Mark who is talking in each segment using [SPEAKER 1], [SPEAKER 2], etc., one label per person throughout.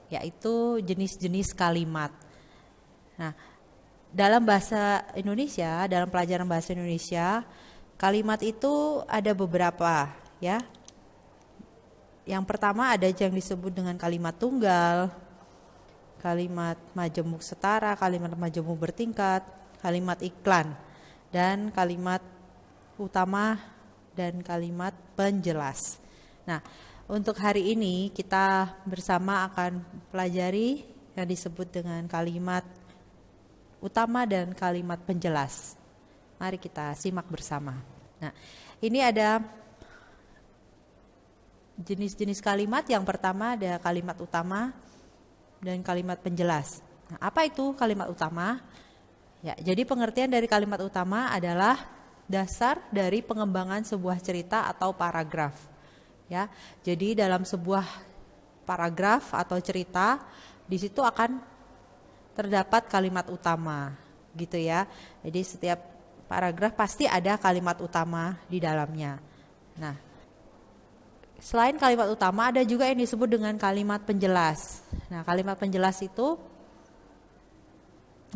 [SPEAKER 1] yaitu jenis-jenis kalimat. Nah, dalam bahasa Indonesia, dalam pelajaran bahasa Indonesia, kalimat itu ada beberapa ya. Yang pertama ada yang disebut dengan kalimat tunggal, kalimat majemuk setara, kalimat majemuk bertingkat, kalimat iklan, dan kalimat utama dan kalimat penjelas. Nah, untuk hari ini kita bersama akan pelajari yang disebut dengan kalimat utama dan kalimat penjelas. Mari kita simak bersama. Nah, ini ada jenis-jenis kalimat. Yang pertama ada kalimat utama dan kalimat penjelas. Nah, apa itu kalimat utama? Ya, jadi pengertian dari kalimat utama adalah dasar dari pengembangan sebuah cerita atau paragraf. Ya, jadi dalam sebuah paragraf atau cerita, di situ akan terdapat kalimat utama, gitu ya. Jadi setiap paragraf pasti ada kalimat utama di dalamnya. Nah, selain kalimat utama ada juga yang disebut dengan kalimat penjelas. Nah, kalimat penjelas itu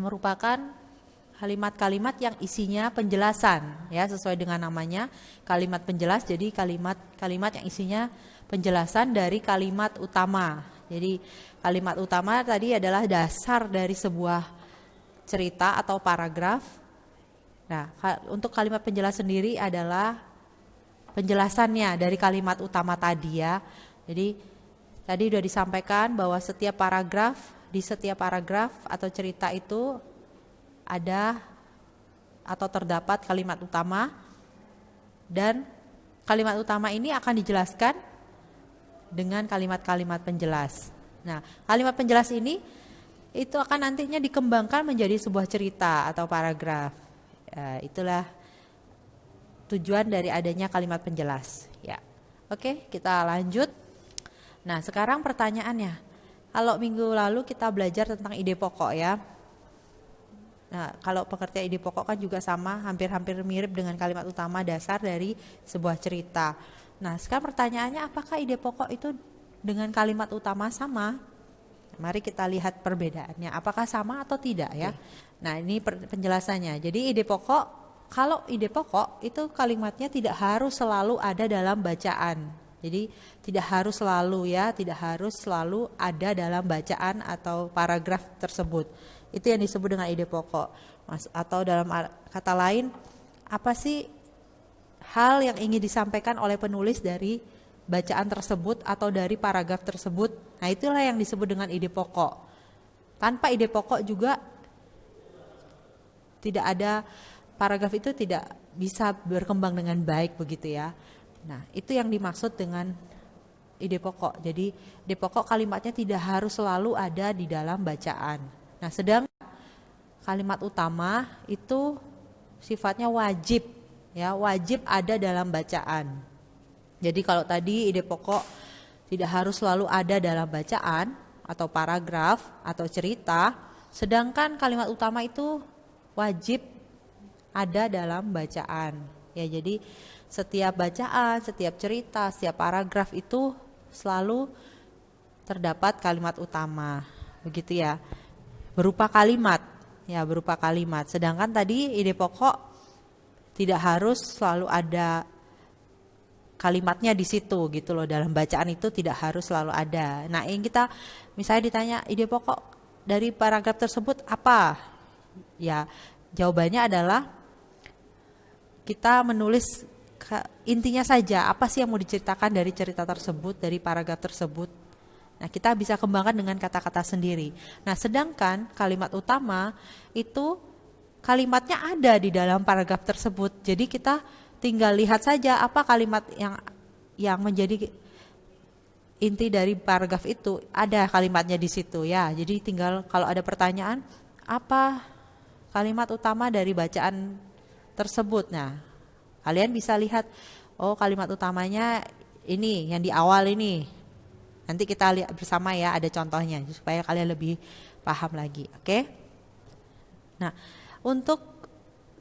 [SPEAKER 1] merupakan kalimat-kalimat yang isinya penjelasan, ya, sesuai dengan namanya kalimat penjelas. Jadi kalimat-kalimat yang isinya penjelasan dari kalimat utama. Jadi kalimat utama tadi adalah dasar dari sebuah cerita atau paragraf. Nah, untuk kalimat penjelas sendiri adalah penjelasannya dari kalimat utama tadi ya. Jadi tadi sudah disampaikan bahwa setiap paragraf atau cerita itu ada atau terdapat kalimat utama, dan kalimat utama ini akan dijelaskan dengan kalimat-kalimat penjelas. Nah, kalimat penjelas ini itu akan nantinya dikembangkan menjadi sebuah cerita atau paragraf. Itulah tujuan dari adanya kalimat penjelas. Ya, oke, kita lanjut. Nah, sekarang pertanyaannya, kalau minggu lalu kita belajar tentang ide pokok ya. Nah, kalau pengertian ide pokok kan juga sama, hampir-hampir mirip dengan kalimat utama dasar dari sebuah cerita. Nah, sekarang pertanyaannya, apakah ide pokok itu dengan kalimat utama sama? Mari kita lihat perbedaannya, apakah sama atau tidak ya. Nah, ini penjelasannya. Jadi kalau ide pokok itu kalimatnya tidak harus selalu ada dalam bacaan. Jadi tidak harus selalu ada dalam bacaan atau paragraf tersebut. Itu yang disebut dengan ide pokok. Atau dalam kata lain, apa sih hal yang ingin disampaikan oleh penulis dari bacaan tersebut atau dari paragraf tersebut? Nah, itulah yang disebut dengan ide pokok. Tanpa ide pokok juga tidak ada, paragraf itu tidak bisa berkembang dengan baik begitu ya. Nah, itu yang dimaksud dengan ide pokok. Jadi ide pokok kalimatnya tidak harus selalu ada di dalam bacaan. Nah, sedang kalimat utama itu sifatnya wajib ya, wajib ada dalam bacaan. Jadi kalau tadi ide pokok tidak harus selalu ada dalam bacaan atau paragraf atau cerita, sedangkan kalimat utama itu wajib ada dalam bacaan. Ya, jadi setiap bacaan, setiap cerita, setiap paragraf itu selalu terdapat kalimat utama. Begitu ya. Berupa kalimat. Sedangkan tadi ide pokok tidak harus selalu ada kalimatnya di situ gitu loh. Dalam bacaan itu tidak harus selalu ada. Nah, yang kita misalnya ditanya ide pokok dari paragraf tersebut apa? Ya, jawabannya adalah kita menulis intinya saja, apa sih yang mau diceritakan dari cerita tersebut, dari paragraf tersebut. Nah, kita bisa kembangkan dengan kata-kata sendiri. Nah, sedangkan kalimat utama itu kalimatnya ada di dalam paragraf tersebut. Jadi kita tinggal lihat saja apa kalimat yang menjadi inti dari paragraf itu, ada kalimatnya di situ ya. Jadi tinggal kalau ada pertanyaan, apa kalimat utama dari bacaan tersebut. Nah, kalian bisa lihat, oh kalimat utamanya ini, yang di awal ini. Nanti kita lihat bersama ya, ada contohnya supaya kalian lebih paham lagi. Oke? Nah, untuk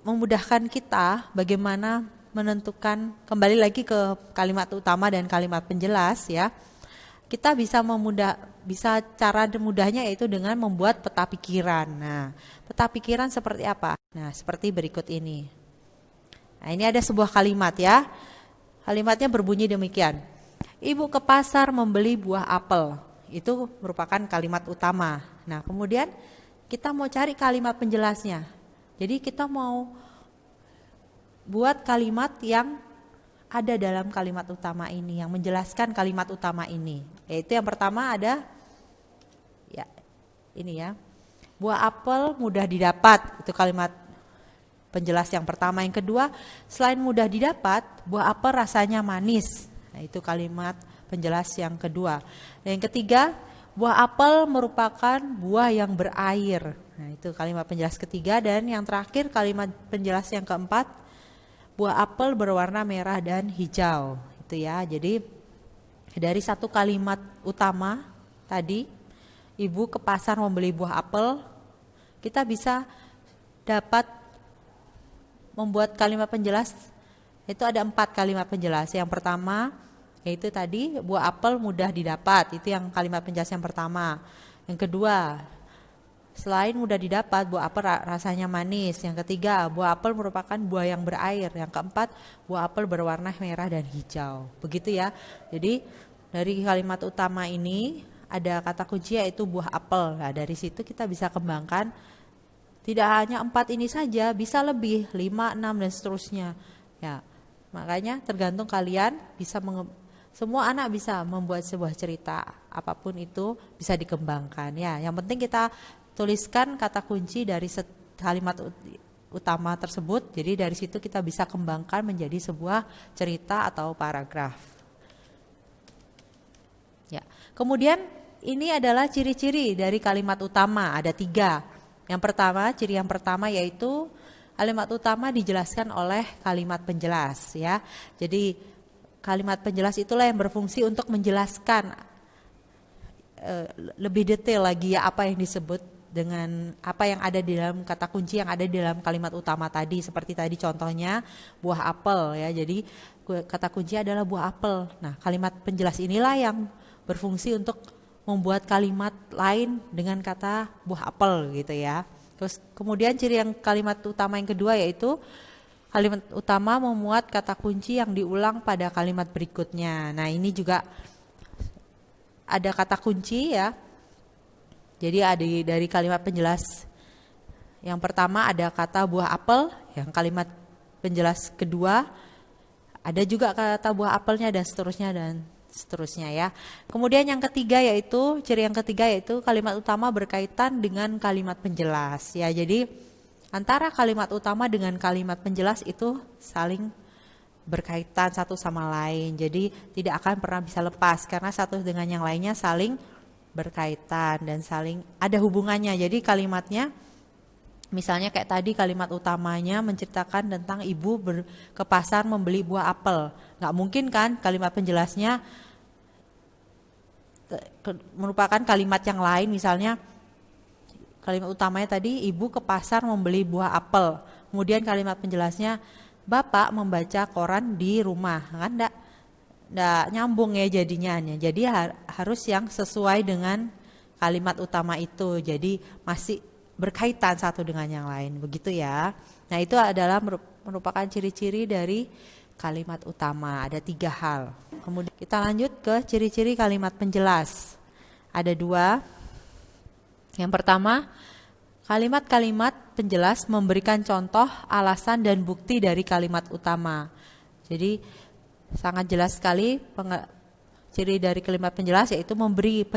[SPEAKER 1] memudahkan kita bagaimana menentukan, kembali lagi ke kalimat utama dan kalimat penjelas ya. kita bisa cara mudahnya yaitu dengan membuat peta pikiran. Nah, peta pikiran seperti apa? Nah, seperti berikut ini. Nah, ini ada sebuah kalimat ya. Kalimatnya berbunyi demikian. Ibu ke pasar membeli buah apel. Itu merupakan kalimat utama. Nah, kemudian kita mau cari kalimat penjelasnya. Jadi kita mau buat kalimat yang ada dalam kalimat utama ini, yang menjelaskan kalimat utama ini. Yaitu yang pertama ada, ya ini ya, buah apel mudah didapat, itu kalimat penjelas yang pertama. Yang kedua, selain mudah didapat, buah apel rasanya manis. Nah, itu kalimat penjelas yang kedua. Dan yang ketiga, buah apel merupakan buah yang berair. Nah, itu kalimat penjelas ketiga. Dan yang terakhir, kalimat penjelas yang keempat, buah apel berwarna merah dan hijau. Itu ya. Jadi dari satu kalimat utama tadi, ibu ke pasar membeli buah apel, kita bisa dapat membuat kalimat penjelas. Itu ada 4 kalimat penjelas. Yang pertama yaitu tadi buah apel mudah didapat. Itu yang kalimat penjelas yang pertama. Yang kedua, selain mudah didapat, buah apel rasanya manis. Yang ketiga, buah apel merupakan buah yang berair. Yang keempat, buah apel berwarna merah dan hijau. Begitu ya. Jadi dari kalimat utama ini ada kata kunci yaitu buah apel. Nah, dari situ kita bisa kembangkan tidak hanya 4 ini saja, bisa lebih 5, 6 dan seterusnya. Ya, makanya tergantung kalian bisa semua anak bisa membuat sebuah cerita, apapun itu bisa dikembangkan ya. Yang penting kita tuliskan kata kunci dari kalimat utama tersebut. Jadi dari situ kita bisa kembangkan menjadi sebuah cerita atau paragraf. Ya. Kemudian ini adalah ciri-ciri dari kalimat utama, ada 3. Yang pertama, ciri yang pertama yaitu kalimat utama dijelaskan oleh kalimat penjelas ya. Jadi kalimat penjelas itulah yang berfungsi untuk menjelaskan lebih detail lagi ya apa yang disebut dengan apa yang ada di dalam kata kunci yang ada di dalam kalimat utama tadi. Seperti tadi contohnya buah apel ya. Jadi kata kunci adalah buah apel. Nah, kalimat penjelas inilah yang berfungsi untuk membuat kalimat lain dengan kata buah apel gitu ya. Terus kemudian ciri yang kalimat utama yang kedua yaitu kalimat utama memuat kata kunci yang diulang pada kalimat berikutnya. Nah, ini juga ada kata kunci ya. Jadi ada dari kalimat penjelas yang pertama ada kata buah apel, yang kalimat penjelas kedua ada juga kata buah apelnya dan seterusnya ya. Kemudian yang ketiga yaitu ciri yang ketiga yaitu kalimat utama berkaitan dengan kalimat penjelas ya. Jadi antara kalimat utama dengan kalimat penjelas itu saling berkaitan satu sama lain. Jadi tidak akan pernah bisa lepas karena satu dengan yang lainnya saling berkaitan dan saling ada hubungannya. Jadi kalimatnya misalnya kayak tadi kalimat utamanya menceritakan tentang ibu ke pasar membeli buah apel. Nggak mungkin kan kalimat penjelasnya merupakan kalimat yang lain, misalnya kalimat utamanya tadi ibu ke pasar membeli buah apel. Kemudian kalimat penjelasnya bapak membaca koran di rumah. Kan enggak nyambung ya jadinya. Jadi harus yang sesuai dengan kalimat utama itu. Jadi masih berkaitan satu dengan yang lain. Begitu ya. Nah, itu adalah merupakan ciri-ciri dari kalimat utama. Ada 3 hal. Kemudian kita lanjut ke ciri-ciri kalimat penjelas. Ada 2. Yang pertama, kalimat-kalimat penjelas memberikan contoh, alasan, dan bukti dari kalimat utama. Jadi sangat jelas sekali ciri dari kalimat penjelas yaitu memberikan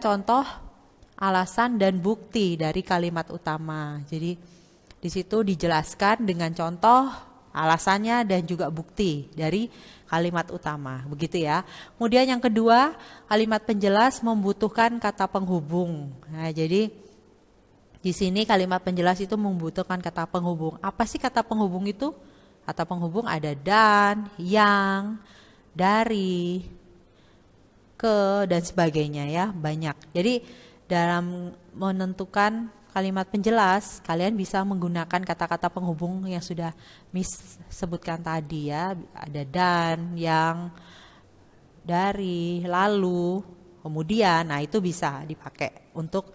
[SPEAKER 1] contoh, alasan, dan bukti dari kalimat utama. Jadi di situ dijelaskan dengan contoh, alasannya, dan juga bukti dari kalimat utama, begitu ya. Kemudian yang kedua, kalimat penjelas membutuhkan kata penghubung. Nah, jadi di sini kalimat penjelas itu membutuhkan kata penghubung. Apa sih kata penghubung itu? Kata penghubung ada dan, yang, dari, ke, dan sebagainya ya, banyak. Jadi dalam menentukan kalimat penjelas, kalian bisa menggunakan kata-kata penghubung yang sudah Miss sebutkan tadi ya. Ada dan, yang, dari, lalu, kemudian. Nah, itu bisa dipakai untuk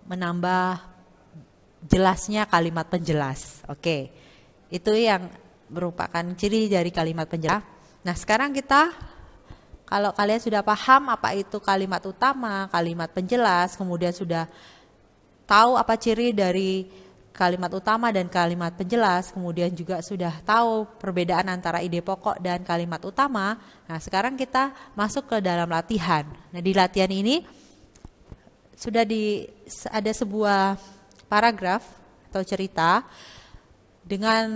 [SPEAKER 1] menambah jelasnya kalimat penjelas. Oke. Itu yang merupakan ciri dari kalimat penjelas. Nah, sekarang kita, kalau kalian sudah paham apa itu kalimat utama, kalimat penjelas, kemudian sudah tahu apa ciri dari kalimat utama dan kalimat penjelas, kemudian juga sudah tahu perbedaan antara ide pokok dan kalimat utama. Nah, sekarang kita masuk ke dalam latihan. Nah, di latihan ini sudah ada sebuah paragraf atau cerita dengan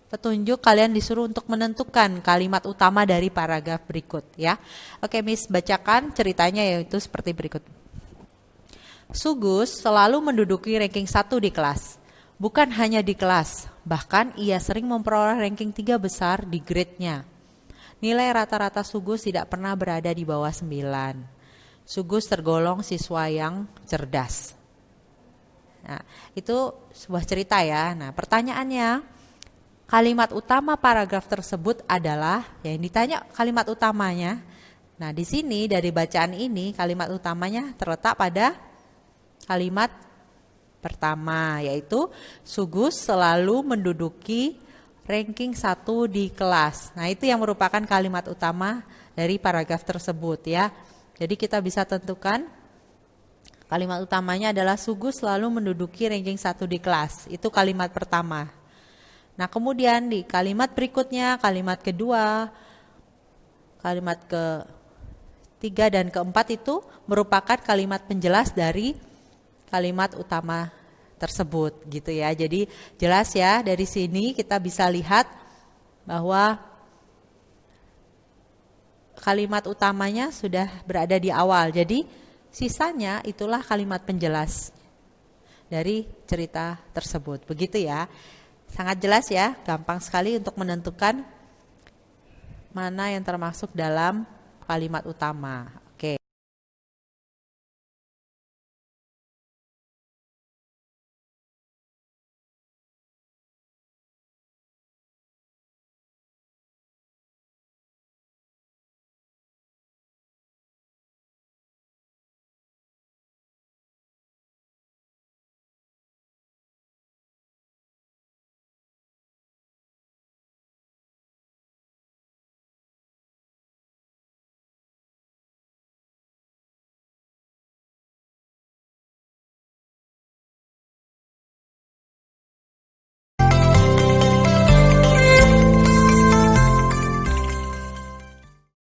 [SPEAKER 1] petunjuk kalian disuruh untuk menentukan kalimat utama dari paragraf berikut ya. Oke, Miss bacakan ceritanya yaitu seperti berikut. Sugus selalu menduduki ranking 1 di kelas. Bukan hanya di kelas, bahkan ia sering memperoleh ranking 3 besar di grade-nya. Nilai rata-rata Sugus tidak pernah berada di bawah 9. Sugus tergolong siswa yang cerdas. Nah, itu sebuah cerita ya. Nah, pertanyaannya, kalimat utama paragraf tersebut adalah, yang ditanya kalimat utamanya. Nah, di sini dari bacaan ini kalimat utamanya terletak pada kalimat pertama, yaitu Sugus selalu menduduki ranking 1 di kelas. Nah, itu yang merupakan kalimat utama dari paragraf tersebut ya. Jadi kita bisa tentukan kalimat utamanya adalah Sugus selalu menduduki ranking 1 di kelas. Itu kalimat pertama. Nah, kemudian di kalimat berikutnya, kalimat kedua, kalimat ketiga dan keempat itu merupakan kalimat penjelas dari kalimat utama tersebut gitu ya. Jadi jelas ya, dari sini kita bisa lihat bahwa kalimat utamanya sudah berada di awal. Jadi sisanya itulah kalimat penjelas dari cerita tersebut. Begitu ya. Sangat jelas ya, gampang sekali untuk menentukan mana yang termasuk dalam kalimat utama.